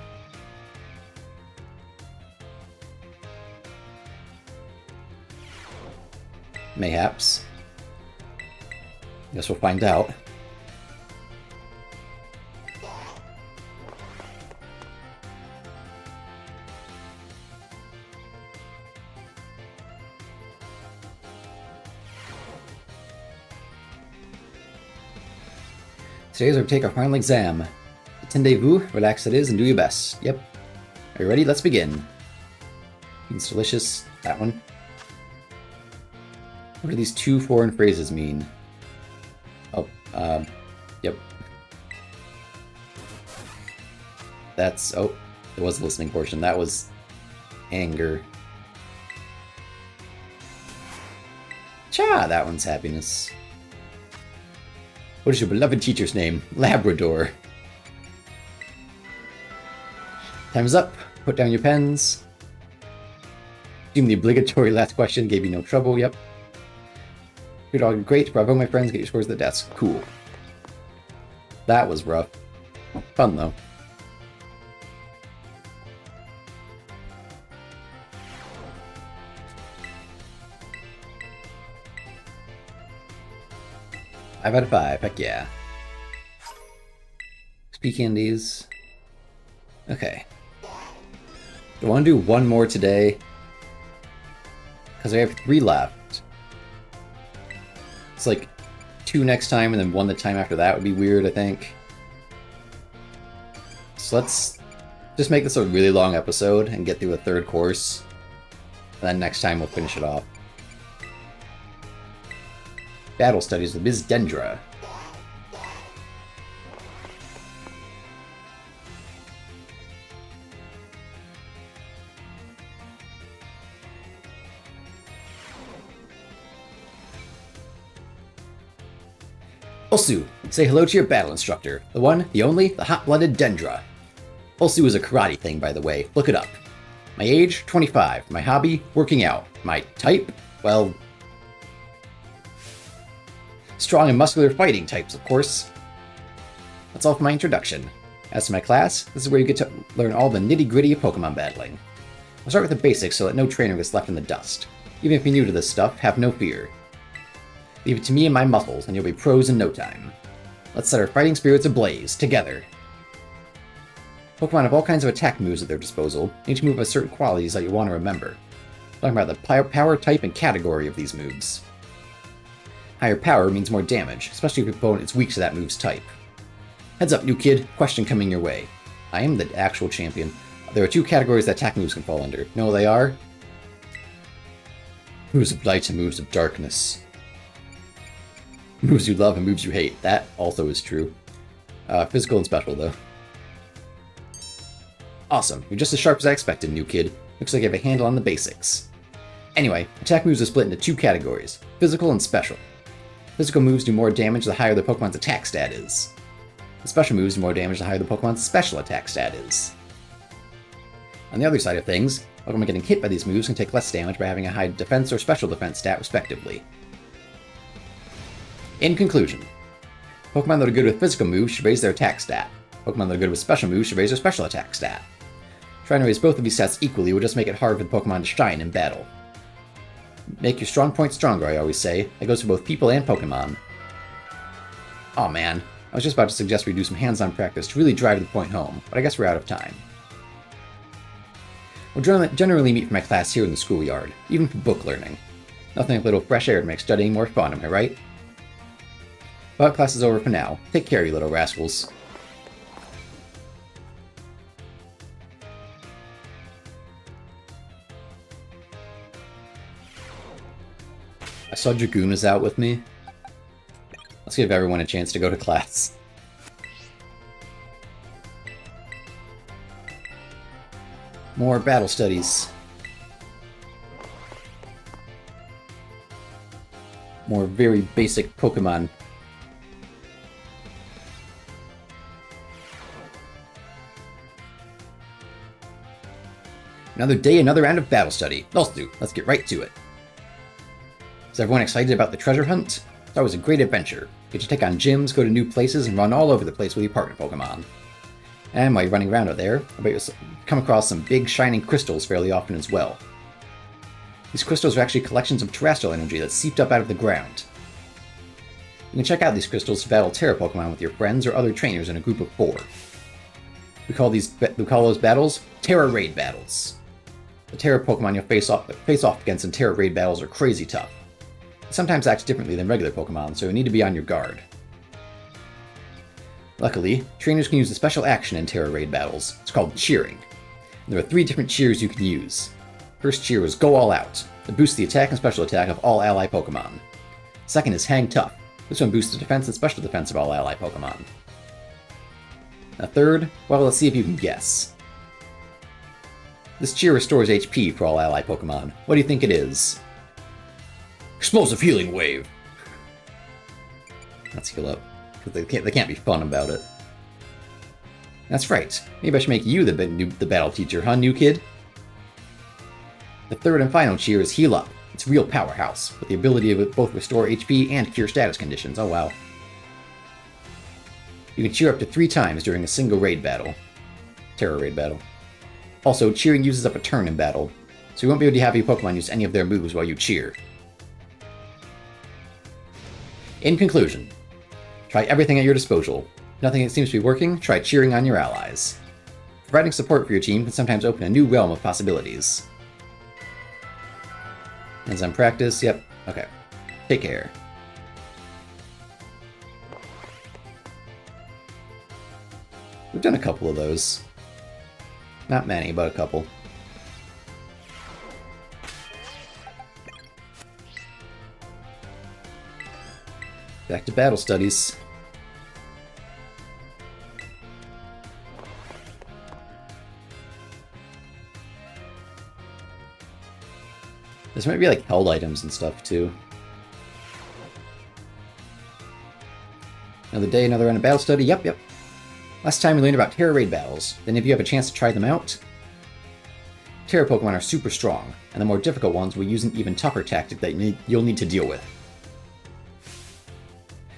Mayhaps. Guess we'll find out. Today's our take our final exam. Attendez-vous, relax it is, and do your best. Yep. Are you ready? Let's begin. It's delicious. That one. What do these two foreign phrases mean? Oh, yep. That's, oh, it was the listening portion. That was anger. Cha, that one's happiness. What is your beloved teacher's name? Labrador. Time's up. Put down your pens. Assume the obligatory last question gave you no trouble. Yep. Good dog, great. Bravo, my friends. Get your scores at the desk. Cool. That was rough. Fun, though. Five out of 5. Heck yeah. Speak candies. Okay. Do I want to do one more today? Because I have 3 left. It's like 2 next time and then 1 the time after that would be weird, I think. So let's just make this a really long episode and get through a 3rd course. And then next time we'll finish it off. Battle studies with Ms. Dendra. Ulsu, say hello to your battle instructor. The one, the only, the hot-blooded Dendra. Ulsu is a karate thing, by the way. Look it up. My age, 25. My hobby, working out. My type, well, strong and muscular fighting types, of course. That's all for my introduction. As to my class, this is where you get to learn all the nitty-gritty of Pokemon battling. I'll start with the basics so that no trainer gets left in the dust. Even if you're new to this stuff, have no fear. Leave it to me and my muscles, and you'll be pros in no time. Let's set our fighting spirits ablaze, together. Pokemon have all kinds of attack moves at their disposal. Each move has certain qualities that you want to remember. I'm talking about the power type and category of these moves. Higher power means more damage, especially if your opponent is weak to that move's type. Heads up, new kid. Question coming your way. I am the actual champion. There are 2 categories that attack moves can fall under. Know what they are? Moves of light and moves of darkness. Moves you love and moves you hate. That also is true. Physical and special, though. Awesome. You're just as sharp as I expected, new kid. Looks like you have a handle on the basics. Anyway, attack moves are split into 2 categories. Physical and special. Physical moves do more damage the higher the Pokemon's attack stat is. The special moves do more damage the higher the Pokemon's special attack stat is. On the other side of things, Pokemon getting hit by these moves can take less damage by having a high defense or special defense stat, respectively. In conclusion, Pokemon that are good with physical moves should raise their attack stat. Pokemon that are good with special moves should raise their special attack stat. Trying to raise both of these stats equally would just make it hard for the Pokemon to shine in battle. Make your strong point stronger, I always say. That goes for both people and Pokemon. Aw man, I was just about to suggest we do some hands-on practice to really drive the point home, but I guess we're out of time. We'll generally meet for my class here in the schoolyard, even for book learning. Nothing like a little fresh air to make studying more fun, am I right? But class is over for now. Take care, you little rascals. I saw Dragoon is out with me. Let's give everyone a chance to go to class. More battle studies. More very basic Pokemon. Another day, another round of battle study. Let's get right to it. Is everyone excited about the treasure hunt? It's always a great adventure. Get to take on gyms, go to new places, and run all over the place with your partner Pokemon. And while you're running around out there, I bet you'll come across some big shining crystals fairly often as well. These crystals are actually collections of terrestrial energy that seeped up out of the ground. You can check out these crystals to battle Terra Pokemon with your friends or other trainers in a group of 4. We call those battles Terra Raid battles. The Terra Pokemon you'll face off against in Terra Raid battles are crazy tough. They sometimes act differently than regular Pokemon, so you need to be on your guard. Luckily, trainers can use a special action in Terra Raid battles. It's called cheering. And there are 3 different cheers you can use. First cheer is Go All Out. It boosts the attack and special attack of all ally Pokemon. Second is Hang Tough. This one boosts the defense and special defense of all ally Pokemon. Now third, well, let's see if you can guess. This cheer restores HP for all ally Pokemon. What do you think it is? Explosive Healing Wave! Let's heal up. They can't be fun about it. That's right. Maybe I should make you the battle teacher, huh, new kid? The third and final cheer is Heal Up. It's real powerhouse, with the ability to both restore HP and cure status conditions. Oh wow. You can cheer up to 3 times during a single raid battle. Terra Raid battle. Also, cheering uses up a turn in battle, so you won't be able to have your Pokemon use any of their moves while you cheer. In conclusion, try everything at your disposal. If nothing seems to be working, try cheering on your allies. Providing support for your team can sometimes open a new realm of possibilities. Hands-on practice, yep, okay. Take care. We've done a couple of those. Not many, but a couple. Back to battle studies. This might be like held items and stuff too. Another day, another round of battle study. Yep. Last time we learned about Terra Raid battles. Then if you have a chance to try them out? Terra Pokemon are super strong, and the more difficult ones will use an even tougher tactic that you'll need to deal with.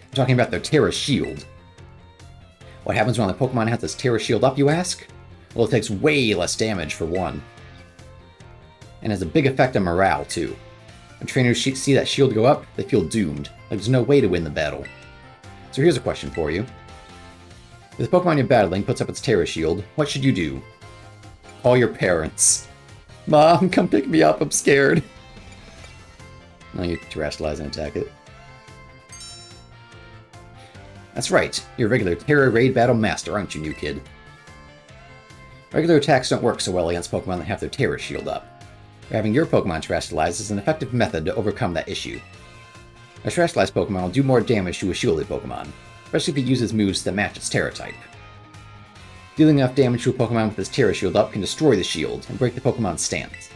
I'm talking about their Terra Shield. What happens when the Pokemon has this Terra Shield up, you ask? Well, it takes way less damage for one. And has a big effect on morale, too. When trainers see that shield go up, they feel doomed, like there's no way to win the battle. So here's a question for you. If the Pokemon you're battling puts up its Terra Shield, what should you do? Call your parents. Mom, come pick me up, I'm scared. No, you terrestrialize and attack it. That's right, you're a regular Terra Raid battle master, aren't you, new kid? Regular attacks don't work so well against Pokemon that have their Terra Shield up. Having your Pokemon terrestrialized is an effective method to overcome that issue. A terrestrialized Pokemon will do more damage to a shielded Pokemon, especially if it uses moves that match its Terra type. Dealing enough damage to a Pokemon with its Terra Shield up can destroy the shield and break the Pokemon's stance.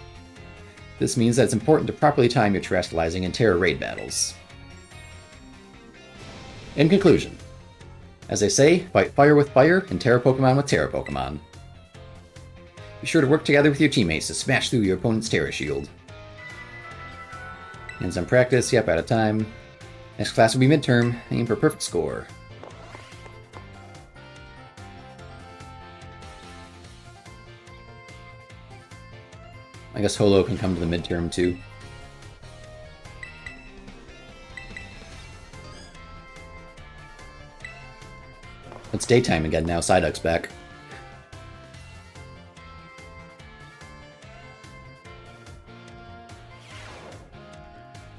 This means that it's important to properly time your terrestrializing in Terra Raid battles. In conclusion, as they say, fight fire with fire and Terra Pokemon with Terra Pokemon. Be sure to work together with your teammates to smash through your opponent's Terra Shield. Hands-on practice, yep, out of time. Next class will be midterm, aim for a perfect score. I guess Holo can come to the midterm too. It's daytime again now, Psyduck's back.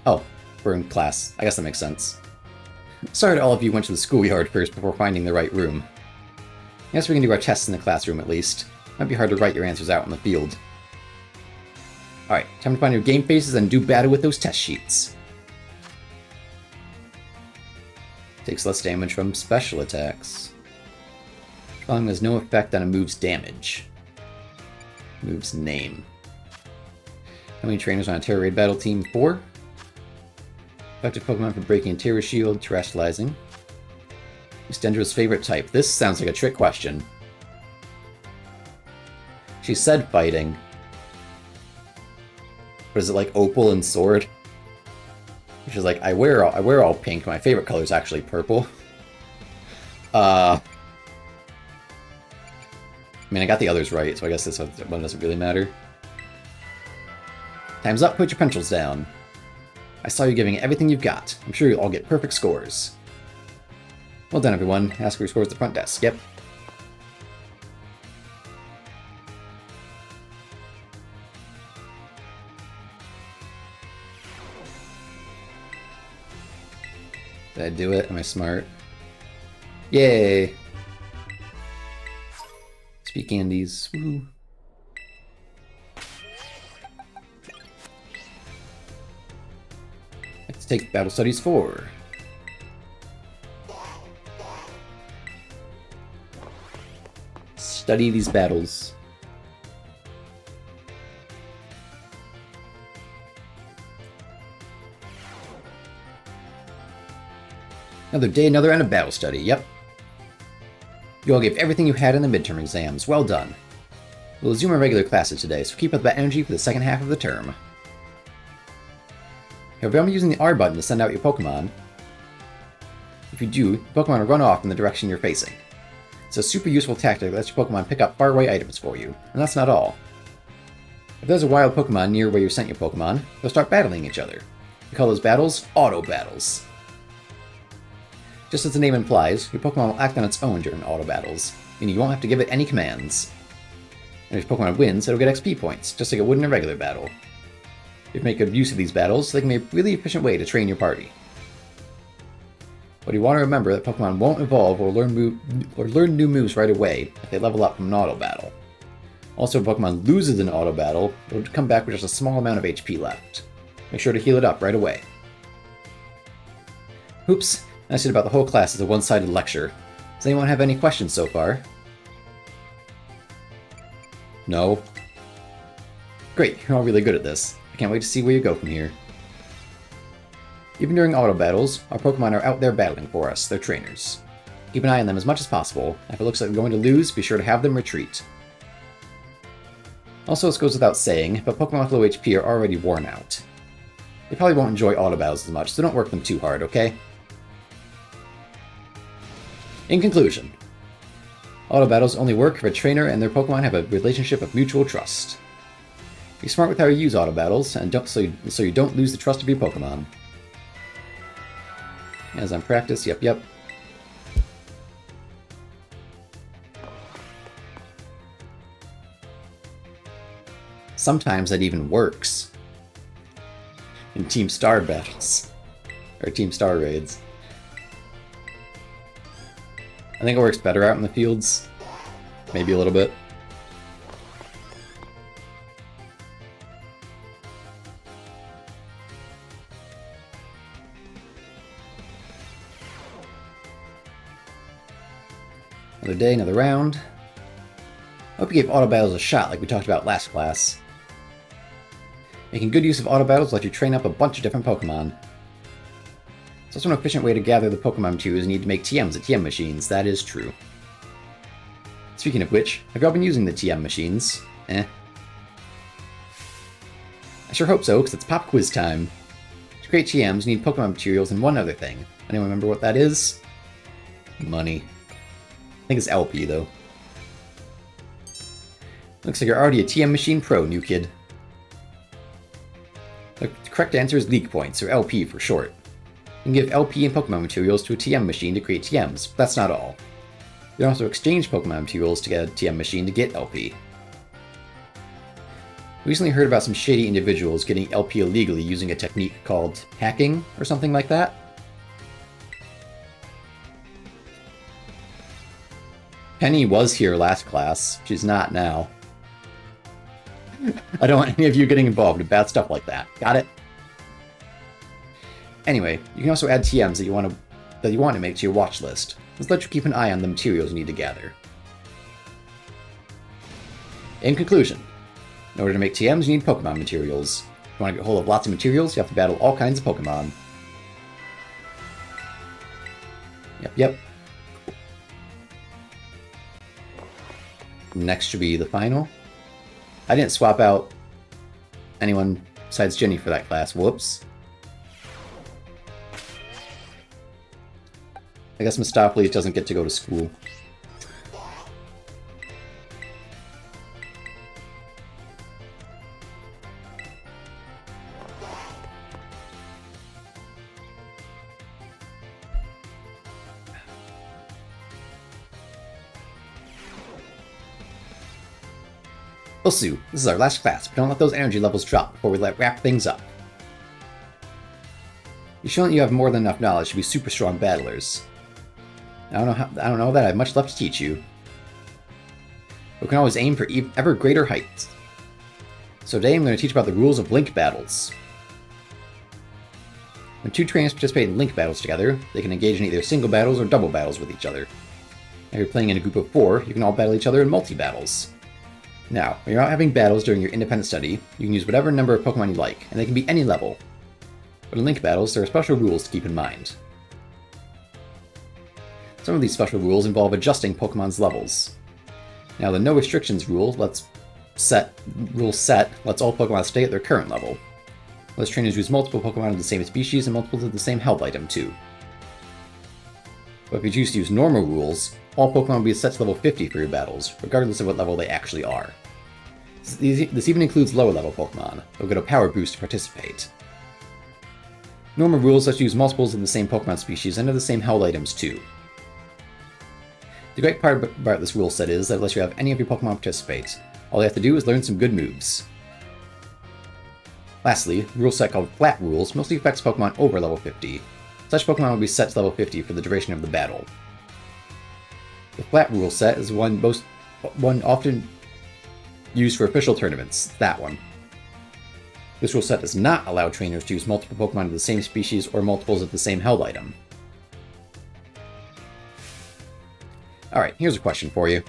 Oh, we're in class. I guess that makes sense. Sorry to all of you who went to the schoolyard first before finding the right room. I guess we can do our tests in the classroom at least. Might be hard to write your answers out in the field. Alright, time to find your game faces and do battle with those test sheets. Takes less damage from special attacks. Falling has no effect on a move's damage. move's name. How many trainers on a Terra Raid battle team? 4. Effective Pokemon for breaking Terra Shield, terrestrializing. Stendra's favorite type. This sounds like a trick question. She said fighting. But is it like Opal and Sword? She's like, I wear all pink. My favorite color is actually purple. I mean, I got the others right, so I guess this one doesn't really matter. Time's up, put your pencils down. I saw you giving everything you've got. I'm sure you'll all get perfect scores. Well done, everyone. Ask for your scores at the front desk. Yep. Did I do it? Am I smart? Yay! Speak candies. Woo. Let's take Battle Studies 4. Study these battles. Another day, another end of battle study. Yep. You all gave everything you had in the midterm exams. Well done. We'll resume our regular classes today, so keep up that energy for the second half of the term. However, I'm using the R button to send out your Pokemon. If you do, your Pokemon will run off in the direction you're facing. It's a super useful tactic that lets your Pokemon pick up faraway items for you. And that's not all. If there's a wild Pokemon near where you sent your Pokemon, they'll start battling each other. We call those battles auto battles. Just as the name implies, your Pokemon will act on its own during auto battles, meaning you won't have to give it any commands. And if your Pokemon wins, it'll get XP points, just like it would in a regular battle. If you make good use of these battles, they can be a really efficient way to train your party. But you want to remember that Pokemon won't evolve or learn new moves right away if they level up from an auto battle. Also, if Pokemon loses an auto battle, it'll come back with just a small amount of HP left. Make sure to heal it up right away. Oops, I said about the whole class as a one-sided lecture. Does anyone have any questions so far? No? Great, you're all really good at this. I can't wait to see where you go from here. Even during auto battles, our Pokemon are out there battling for us, they're trainers. Keep an eye on them as much as possible, and if it looks like we're going to lose, be sure to have them retreat. Also, this goes without saying, but Pokemon with low HP are already worn out. They probably won't enjoy auto battles as much, so don't work them too hard, okay? In conclusion, auto battles only work if a trainer and their Pokemon have a relationship of mutual trust. Be smart with how you use auto battles, and so you don't lose the trust of your Pokemon. As on practice, yep. Sometimes that even works. In Team Star battles. Or Team Star raids. I think it works better out in the fields. Maybe a little bit. Another day, another round. Hope you gave auto battles a shot like we talked about last class. Making good use of auto battles lets you train up a bunch of different Pokemon. It's also an efficient way to gather the Pokemon materials you need to make TMs at TM machines, that is true. Speaking of which, have y'all been using the TM machines? I sure hope so, because it's pop quiz time. To create TMs, you need Pokemon materials and one other thing. Anyone remember what that is? Money. I think it's LP, though. Looks like you're already a TM machine pro, new kid. The correct answer is leak points, or LP for short. You can give LP and Pokemon materials to a TM machine to create TMs, but that's not all. You can also exchange Pokemon materials to get a TM machine to get LP. We recently heard about some shady individuals getting LP illegally using a technique called hacking, or something like that. Penny was here last class. She's not now. I don't want any of you getting involved in bad stuff like that. Got it? Anyway, you can also add TMs that you want to make to your watch list. This lets you keep an eye on the materials you need to gather. In conclusion, In order to make TMs, you need Pokemon materials. If you want to get hold of lots of materials, you have to battle all kinds of Pokemon. Yep. Next should be the final. I didn't swap out anyone besides Jenny for that class. Whoops. I guess Mistopheles doesn't get to go to school. Ulsu, this is our last class, but don't let those energy levels drop before we wrap things up. You've shown that you have more than enough knowledge to be super strong battlers. I don't know that I have much left to teach you. We can always aim for ever greater heights. So today I'm going to teach about the rules of link battles. When two trainers participate in link battles together, they can engage in either single battles or double battles with each other. If you're playing in a group of 4, you can all battle each other in multi-battles. Now, when you're out having battles during your independent study, you can use whatever number of Pokemon you like, and they can be any level. But in link battles, there are special rules to keep in mind. Some of these special rules involve adjusting Pokemon's levels. Now, the no restrictions rule lets all Pokemon stay at their current level. Lets trainers use multiple Pokemon of the same species and multiples of the same held item too. But if you choose to use normal rules, all Pokemon will be set to level 50 for your battles, regardless of what level they actually are. This even includes lower level Pokemon, who get a power boost to participate. Normal rules let you use multiples of the same Pokemon species and of the same held items too. The great part about this rule set is that it lets you have any of your Pokemon participate. All you have to do is learn some good moves. Lastly, the rule set called Flat Rules mostly affects Pokemon over level 50. Such Pokemon will be set to level 50 for the duration of the battle. The Flat Rule set is one often used for official tournaments, that one. This rule set does not allow trainers to use multiple Pokemon of the same species or multiples of the same held item. Alright, here's a question for you.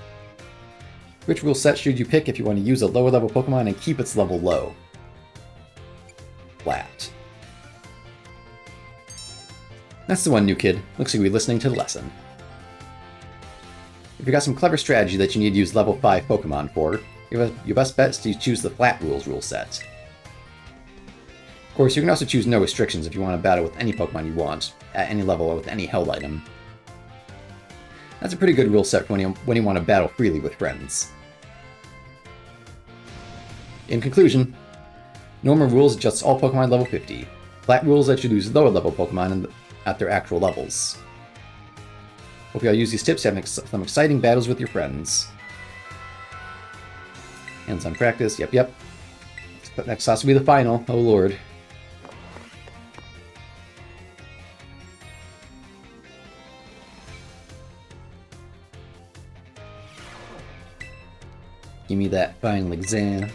Which rule set should you pick if you want to use a lower level Pokemon and keep its level low? Flat. That's the one, new kid. Looks like you'll be listening to the lesson. If you got some clever strategy that you need to use level 5 Pokemon for, your best bet is to choose the Flat Rules rule set. Of course, you can also choose no restrictions if you want to battle with any Pokemon you want, at any level or with any held item. That's a pretty good rule set for when you want to battle freely with friends. In conclusion, normal rules adjusts all Pokemon level 50. Flat rules let you use lower level Pokemon at their actual levels. Hope you all use these tips to have some exciting battles with your friends. Hands-on practice, yep. Next class will be the final, oh lord. Give me that final exam.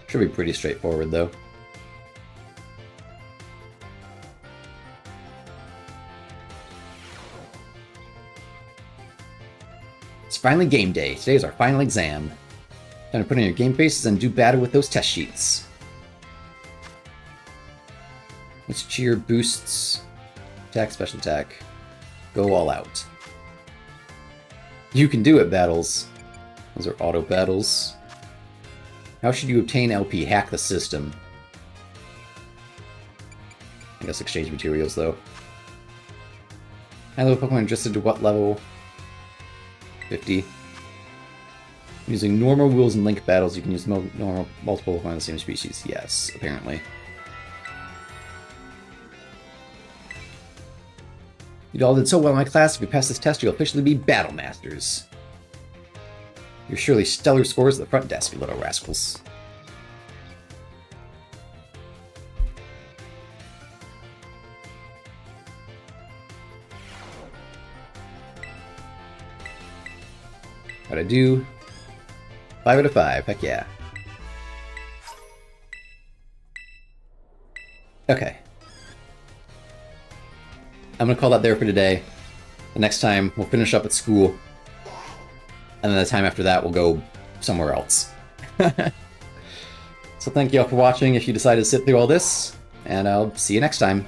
Should be pretty straightforward though. It's finally game day. Today is our final exam. Time to put in your game faces and do battle with those test sheets. Let's cheer, boosts, attack, special attack. Go all out. You can do it, battles. Those are auto battles. How should you obtain LP? Hack the system. I guess exchange materials, though. Handle Pokemon adjusted to what level? 50. Using normal rules in link battles, you can use multiple Pokemon of the same species. Yes, apparently. You all did so well in my class. If you pass this test, you'll officially be Battle Masters. You're surely stellar scores at the front desk, you little rascals. How'd I do? 5 out of 5, heck yeah. Okay. I'm gonna call that there for today. The next time, we'll finish up at school, and then the time after that, we'll go somewhere else. So thank you all for watching if you decided to sit through all this, and I'll see you next time.